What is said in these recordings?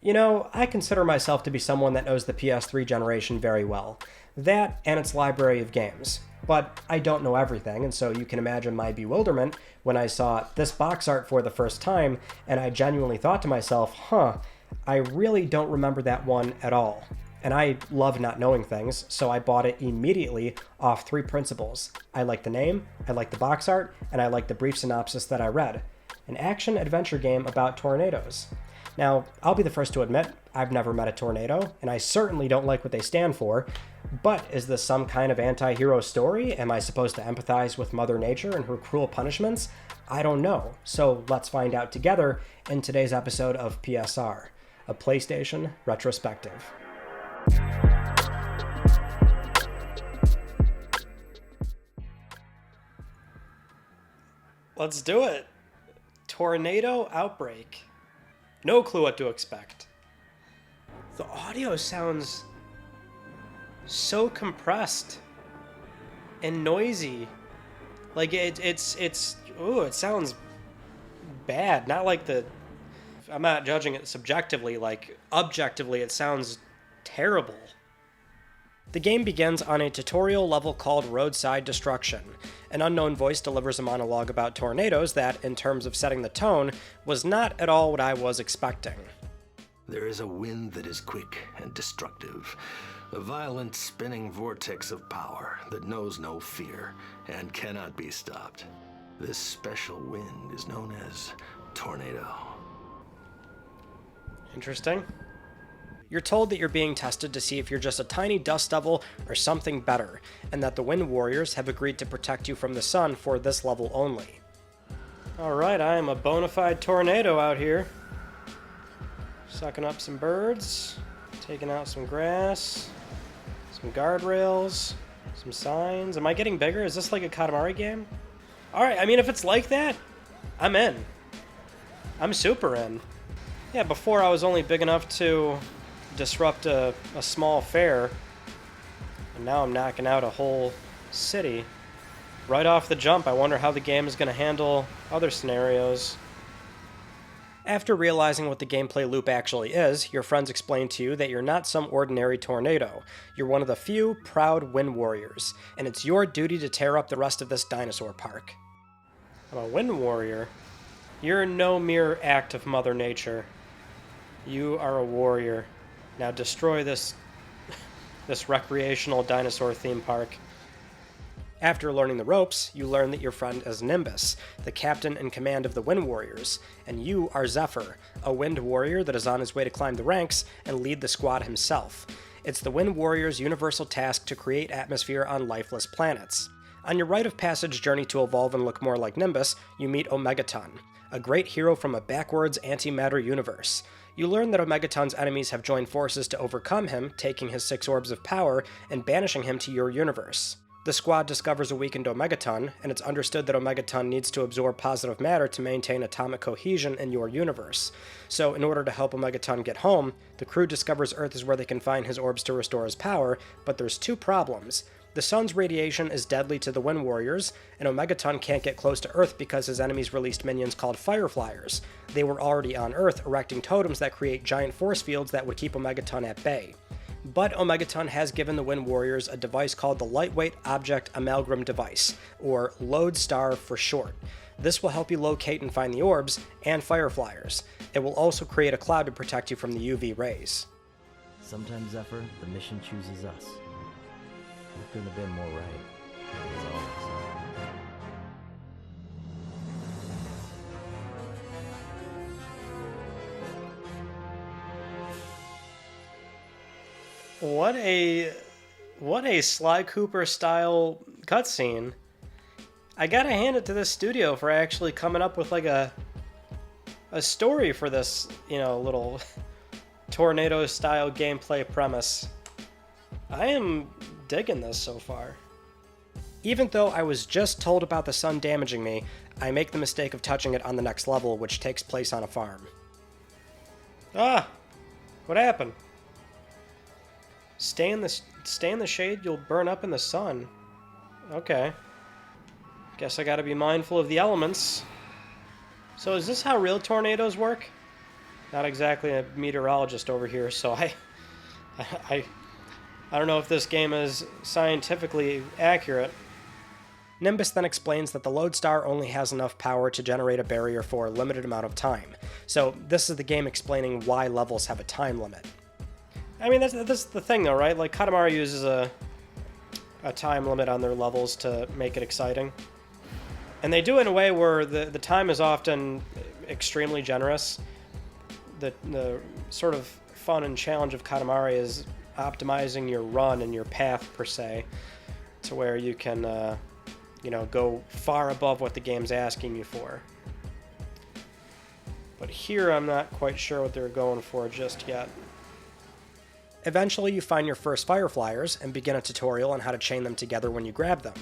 You know, I consider myself to be someone that knows the PS3 generation very well. That and its library of games. But I don't know everything, and so you can imagine my bewilderment when I saw this box art for the first time, and I genuinely thought to myself, I really don't remember that one at all. And I love not knowing things, so I bought it immediately off three principles. I like the name, I like the box art, and I like the brief synopsis that I read. An action-adventure game about tornadoes. Now, I'll be the first to admit, I've never met a tornado, and I certainly don't like what they stand for, but is this some kind of anti-hero story? Am I supposed to empathize with Mother Nature and her cruel punishments? I don't know, so let's find out together in today's episode of PSR, a PlayStation retrospective. Let's do it! Tornado Outbreak. No clue what to expect. The audio sounds so compressed and noisy. Like it sounds bad. Not like I'm not judging it subjectively, like objectively it sounds terrible. The game begins on a tutorial level called Roadside Destruction. An unknown voice delivers a monologue about tornadoes that, in terms of setting the tone, was not at all what I was expecting. There is a wind that is quick and destructive, a violent spinning vortex of power that knows no fear and cannot be stopped. This special wind is known as Tornado. Interesting. You're told that you're being tested to see if you're just a tiny dust devil or something better, and that the Wind Warriors have agreed to protect you from the sun for this level only. Alright, I am a bona fide tornado out here. Sucking up some birds, taking out some grass, some guardrails, some signs. Am I getting bigger? Is this like a Katamari game? Alright, I mean, if it's like that, I'm in. I'm super in. Yeah, before I was only big enough to disrupt a small fair, and now I'm knocking out a whole city. Right off the jump, I wonder how the game is going to handle other scenarios. After realizing what the gameplay loop actually is, your friends explain to you that you're not some ordinary tornado. You're one of the few proud Wind Warriors, and it's your duty to tear up the rest of this dinosaur park. I'm a Wind Warrior? You're no mere act of Mother Nature. You are a warrior. Now destroy this recreational dinosaur theme park. After learning the ropes, you learn that your friend is Nimbus, the captain in command of the Wind Warriors, and you are Zephyr, a Wind Warrior that is on his way to climb the ranks and lead the squad himself. It's the Wind Warriors' universal task to create atmosphere on lifeless planets. On your rite of passage journey to evolve and look more like Nimbus, you meet Omegaton, a great hero from a backwards antimatter universe. You learn that Omegaton's enemies have joined forces to overcome him, taking his 6 orbs of power and banishing him to your universe. The squad discovers a weakened Omegaton, and it's understood that Omegaton needs to absorb positive matter to maintain atomic cohesion in your universe. So, in order to help Omegaton get home, the crew discovers Earth is where they can find his orbs to restore his power, but there's 2 problems. The sun's radiation is deadly to the Wind Warriors, and Omegaton can't get close to Earth because his enemies released minions called Fireflyers. They were already on Earth, erecting totems that create giant force fields that would keep Omegaton at bay. But Omegaton has given the Wind Warriors a device called the Lightweight Object Amalgam Device, or Lodestar for short. This will help you locate and find the orbs and Fireflyers. It will also create a cloud to protect you from the UV rays. Sometimes, Zephyr, the mission chooses us. We couldn't have been more right, as always. What a Sly Cooper style cutscene. I gotta hand it to this studio for actually coming up with like a story for this, little tornado style gameplay premise. I am digging this so far. Even though I was just told about the sun damaging me, I make the mistake of touching it on the next level, which takes place on a farm. Ah! What happened? Stay in the shade, you'll burn up in the sun. Okay. Guess I gotta be mindful of the elements. So is this how real tornadoes work? not exactly a meteorologist over here, so I don't know if this game is scientifically accurate. Nimbus then explains that the Lodestar only has enough power to generate a barrier for a limited amount of time. So this is the game explaining why levels have a time limit. I mean, that's the thing though, right? Like, Katamari uses a time limit on their levels to make it exciting. And they do it in a way where the time is often extremely generous. The sort of fun and challenge of Katamari is optimizing your run and your path, per se, to where you can, go far above what the game's asking you for. But here I'm not quite sure what they're going for just yet. Eventually, you find your first Fireflyers and begin a tutorial on how to chain them together when you grab them.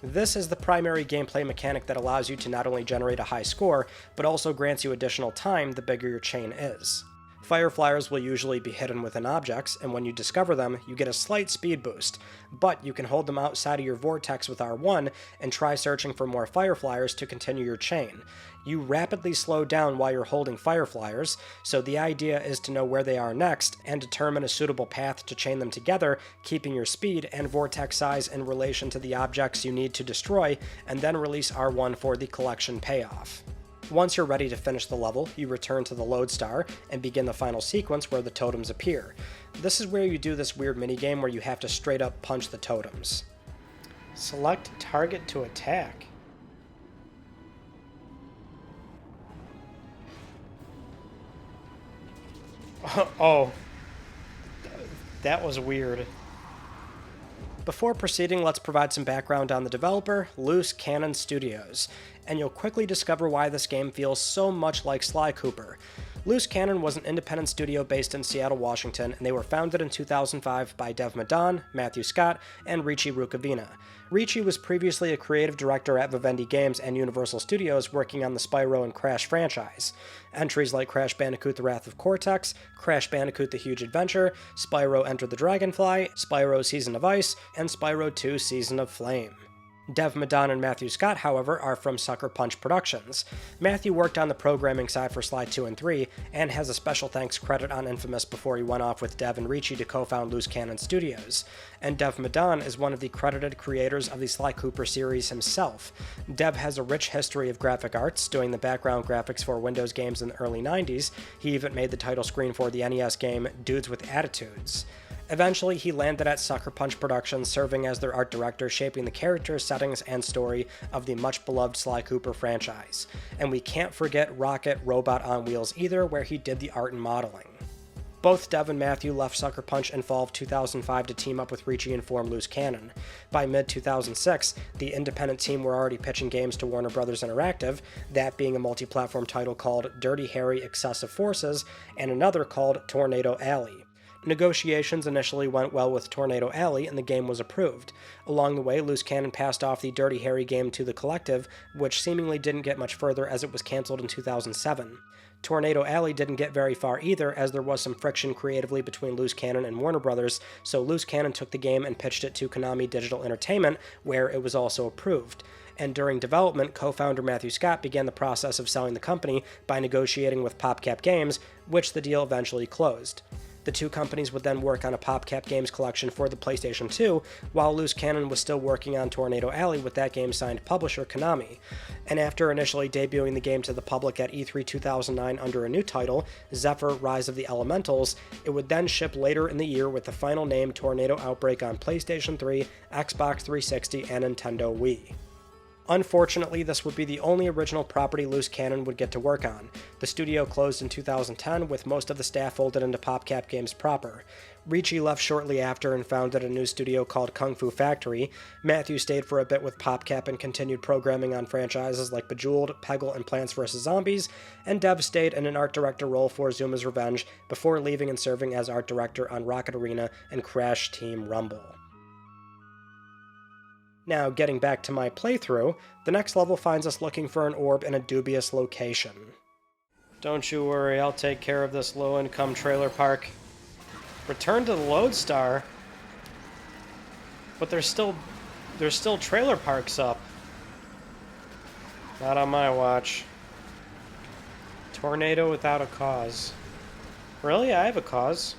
This is the primary gameplay mechanic that allows you to not only generate a high score, but also grants you additional time the bigger your chain is. Fireflyers will usually be hidden within objects, and when you discover them, you get a slight speed boost, but you can hold them outside of your vortex with R1 and try searching for more Fireflyers to continue your chain. You rapidly slow down while you're holding Fireflyers, so the idea is to know where they are next and determine a suitable path to chain them together, keeping your speed and vortex size in relation to the objects you need to destroy, and then release R1 for the collection payoff. Once you're ready to finish the level, you return to the Lodestar and begin the final sequence where the totems appear. This is where you do this weird minigame where you have to straight up punch the totems. Select target to attack. Oh, that was weird. Before proceeding, let's provide some background on the developer, Loose Cannon Studios, and you'll quickly discover why this game feels so much like Sly Cooper. Loose Cannon was an independent studio based in Seattle, Washington, and they were founded in 2005 by Dev Madan, Matthew Scott, and Richie Rukavina. Richie was previously a creative director at Vivendi Games and Universal Studios working on the Spyro and Crash franchise. Entries like Crash Bandicoot The Wrath of Cortex, Crash Bandicoot The Huge Adventure, Spyro Enter the Dragonfly, Spyro Season of Ice, and Spyro 2 Season of Flame. Dev Madan and Matthew Scott, however, are from Sucker Punch Productions. Matthew worked on the programming side for Sly 2 and 3, and has a special thanks credit on Infamous before he went off with Dev and Richie to co-found Loose Cannon Studios. And Dev Madan is one of the credited creators of the Sly Cooper series himself. Dev has a rich history of graphic arts, doing the background graphics for Windows games in the early 90s. He even made the title screen for the NES game Dudes with Attitudes. Eventually, he landed at Sucker Punch Productions, serving as their art director, shaping the characters, settings, and story of the much-beloved Sly Cooper franchise. And we can't forget Rocket Robot on Wheels either, where he did the art and modeling. Both Dev and Matthew left Sucker Punch in fall of 2005 to team up with Richie and form Loose Cannon. By mid-2006, the independent team were already pitching games to Warner Bros. Interactive, that being a multi-platform title called Dirty Harry Excessive Forces, and another called Tornado Alley. Negotiations initially went well with Tornado Alley, and the game was approved. Along the way, Loose Cannon passed off the Dirty Harry game to the Collective, which seemingly didn't get much further as it was cancelled in 2007. Tornado Alley didn't get very far either, as there was some friction creatively between Loose Cannon and Warner Bros., so Loose Cannon took the game and pitched it to Konami Digital Entertainment, where it was also approved. And during development, co-founder Matthew Scott began the process of selling the company by negotiating with PopCap Games, which the deal eventually closed. The two companies would then work on a PopCap Games collection for the PlayStation 2, while Loose Cannon was still working on Tornado Alley with that game signed publisher Konami. And after initially debuting the game to the public at E3 2009 under a new title, Zephyr: Rise of the Elementals, it would then ship later in the year with the final name Tornado Outbreak on PlayStation 3, Xbox 360, and Nintendo Wii. Unfortunately, this would be the only original property Loose Cannon would get to work on. The studio closed in 2010, with most of the staff folded into PopCap Games proper. Richie left shortly after and founded a new studio called Kung Fu Factory. Matthew stayed for a bit with PopCap and continued programming on franchises like Bejeweled, Peggle, and Plants vs. Zombies, and Dev stayed in an art director role for Zuma's Revenge before leaving and serving as art director on Rocket Arena and Crash Team Rumble. Now, getting back to my playthrough, the next level finds us looking for an orb in a dubious location. Don't you worry, I'll take care of this low-income trailer park. Return to the Lodestar? But there's still trailer parks up. Not on my watch. Tornado without a cause. Really? I have a cause.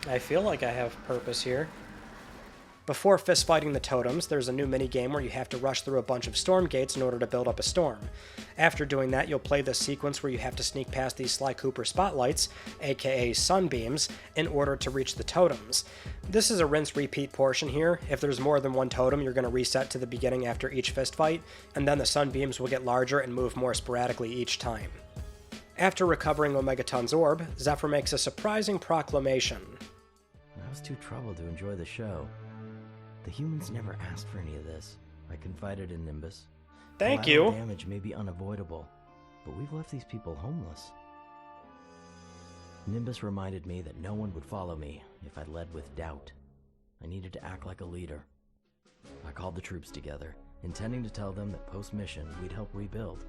I feel like I have purpose here. Before fist fighting the totems, there's a new mini-game where you have to rush through a bunch of storm gates in order to build up a storm. After doing that, you'll play this sequence where you have to sneak past these Sly Cooper spotlights, aka sunbeams, in order to reach the totems. This is a rinse-repeat portion here. If there's more than one totem, you're going to reset to the beginning after each fist fight, and then the sunbeams will get larger and move more sporadically each time. After recovering Omegaton's orb, Zephyr makes a surprising proclamation. I was too troubled to enjoy the show. The humans never asked for any of this. I confided in Nimbus. Thank you. Damage may be unavoidable, but we've left these people homeless. Nimbus reminded me that no one would follow me if I led with doubt. I needed to act like a leader. I called the troops together, intending to tell them that post-mission we'd help rebuild.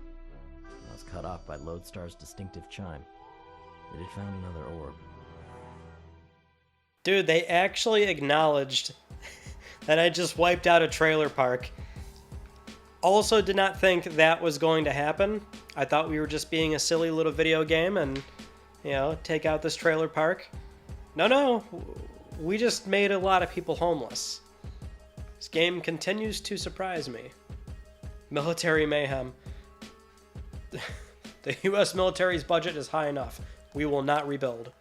I was cut off by Lodestar's distinctive chime. It had found another orb. Dude, they actually acknowledged that I just wiped out a trailer park. Also did not think that was going to happen. I thought we were just being a silly little video game and, you know, take out this trailer park. No, we just made a lot of people homeless. This game continues to surprise me. Military mayhem. The US military's budget is high enough. We will not rebuild.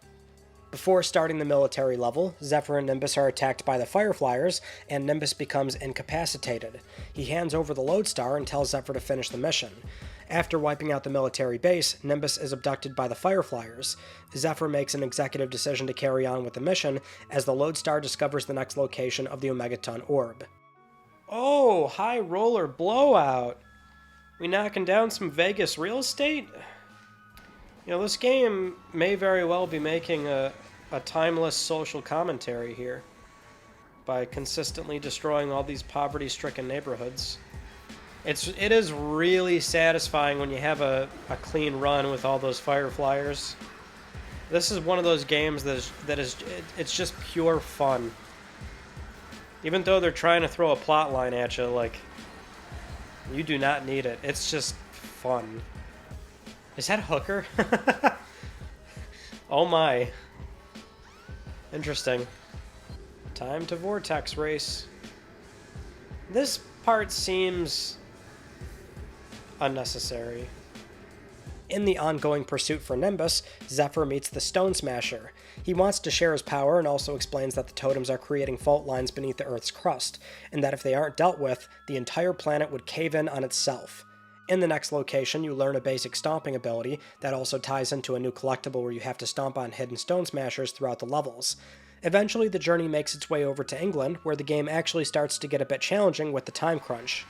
Before starting the military level, Zephyr and Nimbus are attacked by the Fireflyers, and Nimbus becomes incapacitated. He hands over the Lodestar and tells Zephyr to finish the mission. After wiping out the military base, Nimbus is abducted by the Fireflyers. Zephyr makes an executive decision to carry on with the mission, as the Lodestar discovers the next location of the Omegaton orb. Oh, high roller blowout! We knocking down some Vegas real estate? You know, this game may very well be making a timeless social commentary here by consistently destroying all these poverty-stricken neighborhoods. It is really satisfying when you have a clean run with all those Fireflyers. This is one of those games it's just pure fun. Even though they're trying to throw a plot line at you, like, you do not need it. It's just fun. Is that Hooker? Oh my. Interesting. Time to Vortex race. This part seems unnecessary. In the ongoing pursuit for Nimbus, Zephyr meets the Stone Smasher. He wants to share his power and also explains that the totems are creating fault lines beneath the Earth's crust, and that if they aren't dealt with, the entire planet would cave in on itself. In the next location, you learn a basic stomping ability that also ties into a new collectible where you have to stomp on hidden Stone Smashers throughout the levels. Eventually, the journey makes its way over to England, where the game actually starts to get a bit challenging with the time crunch.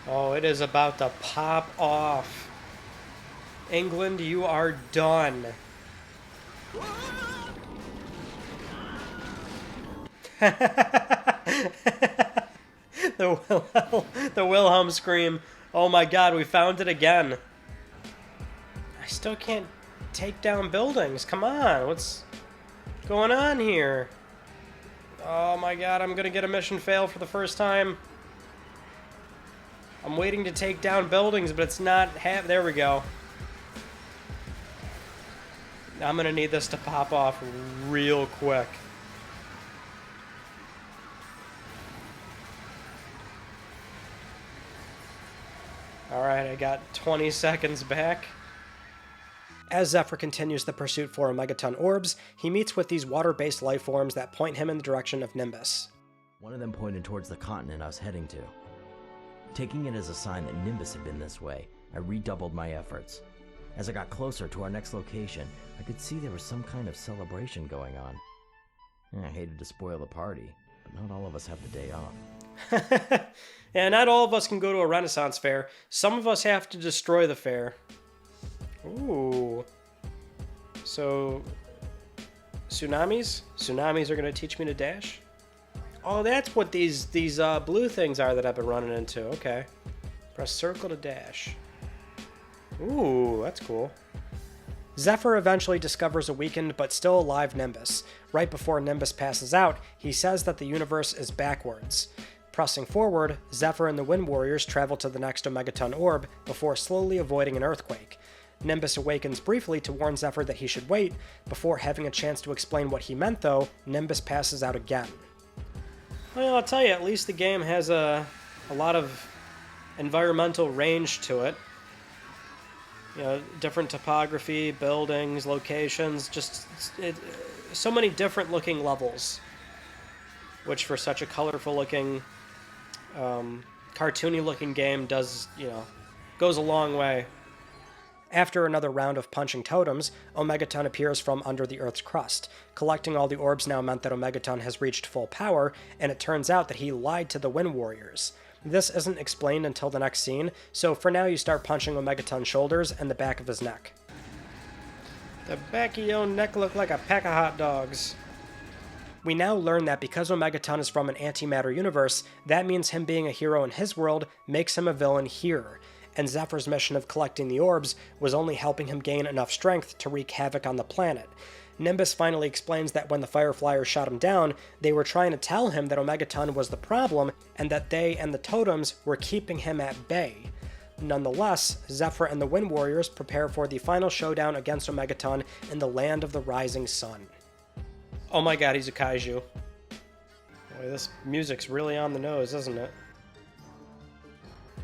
Oh, it is about to pop off. England, you are done. The Wilhelm scream. Oh my god, we found it again. I still can't take down buildings. Come on, what's going on here? Oh my god, I'm gonna get a mission fail for the first time. I'm waiting to take down buildings, but it's not there we go. I'm gonna need this to pop off real quick. Alright, I got 20 seconds back. As Zephyr continues the pursuit for Omegaton orbs, he meets with these water-based life forms that point him in the direction of Nimbus. One of them pointed towards the continent I was heading to. Taking it as a sign that Nimbus had been this way, I redoubled my efforts. As I got closer to our next location, I could see there was some kind of celebration going on. I hated to spoil the party, but not all of us have the day off. Yeah, not all of us can go to a Renaissance fair. Some of us have to destroy the fair. Ooh. So, tsunamis? Tsunamis are going to teach me to dash? Oh, that's what these blue things are that I've been running into. Okay. Press circle to dash. Ooh, that's cool. Zephyr eventually discovers a weakened but still alive Nimbus. Right before Nimbus passes out, he says that the universe is backwards. Pressing forward, Zephyr and the Wind Warriors travel to the next Omegaton orb before slowly avoiding an earthquake. Nimbus awakens briefly to warn Zephyr that he should wait. Before having a chance to explain what he meant, though, Nimbus passes out again. Well, I'll tell you, at least the game has a lot of environmental range to it. You know, different topography, buildings, locations, just so many different looking levels, which for such a colorful looking, cartoony looking game goes a long way. After another round of punching totems, Omegaton appears from under the Earth's crust. Collecting all the orbs now meant that Omegaton has reached full power, and it turns out that he lied to the Wind Warriors. This isn't explained until the next scene, so for now you start punching Omegaton's shoulders and the back of his neck. The back of your neck look like a pack of hot dogs. We now learn that because Omegaton is from an antimatter universe, that means him being a hero in his world makes him a villain here, and Zephyr's mission of collecting the orbs was only helping him gain enough strength to wreak havoc on the planet. Nimbus finally explains that when the Fireflyers shot him down, they were trying to tell him that Omegaton was the problem, and that they and the totems were keeping him at bay. Nonetheless, Zephyr and the Wind Warriors prepare for the final showdown against Omegaton in the Land of the Rising Sun. Oh my god, he's a kaiju. Boy, this music's really on the nose, isn't it?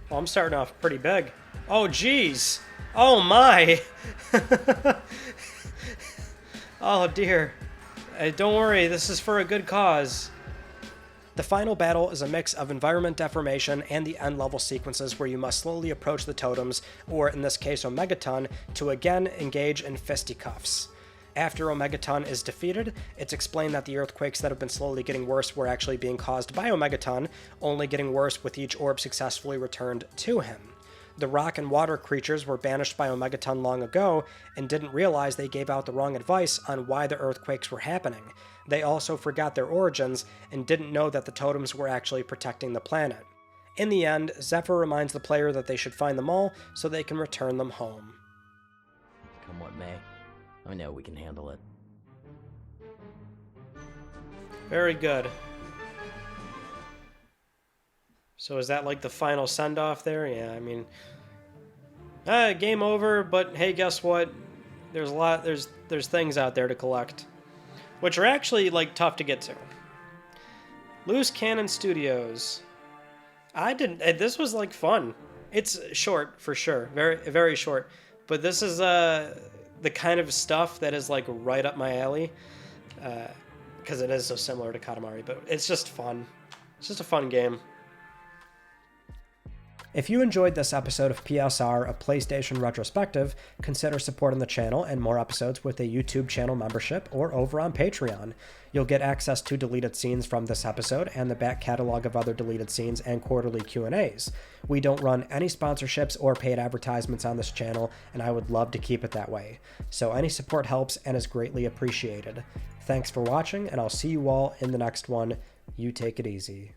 Well, I'm starting off pretty big. Oh, jeez! Oh my! Oh dear. Don't worry, this is for a good cause. The final battle is a mix of environment deformation and the end-level sequences where you must slowly approach the totems, or in this case Omegaton, to again engage in fisticuffs. After Omegaton is defeated, it's explained that the earthquakes that have been slowly getting worse were actually being caused by Omegaton, only getting worse with each orb successfully returned to him. The rock and water creatures were banished by Omegaton long ago and didn't realize they gave out the wrong advice on why the earthquakes were happening. They also forgot their origins and didn't know that the totems were actually protecting the planet. In the end, Zephyr reminds the player that they should find them all so they can return them home. Come what may, I know we can handle it. Very good. So is that like the final send-off there? Yeah, I mean, game over, but hey, guess what? There's things out there to collect, which are actually like tough to get to. Loose Cannon Studios. This was like fun. It's short for sure, very very short, but this is the kind of stuff that is like right up my alley, because it is so similar to Katamari, but it's just fun. It's just a fun game. If you enjoyed this episode of PSR, a PlayStation Retrospective, consider supporting the channel and more episodes with a YouTube channel membership or over on Patreon. You'll get access to deleted scenes from this episode and the back catalog of other deleted scenes and quarterly Q&As. We don't run any sponsorships or paid advertisements on this channel, and I would love to keep it that way. So any support helps and is greatly appreciated. Thanks for watching, and I'll see you all in the next one. You take it easy.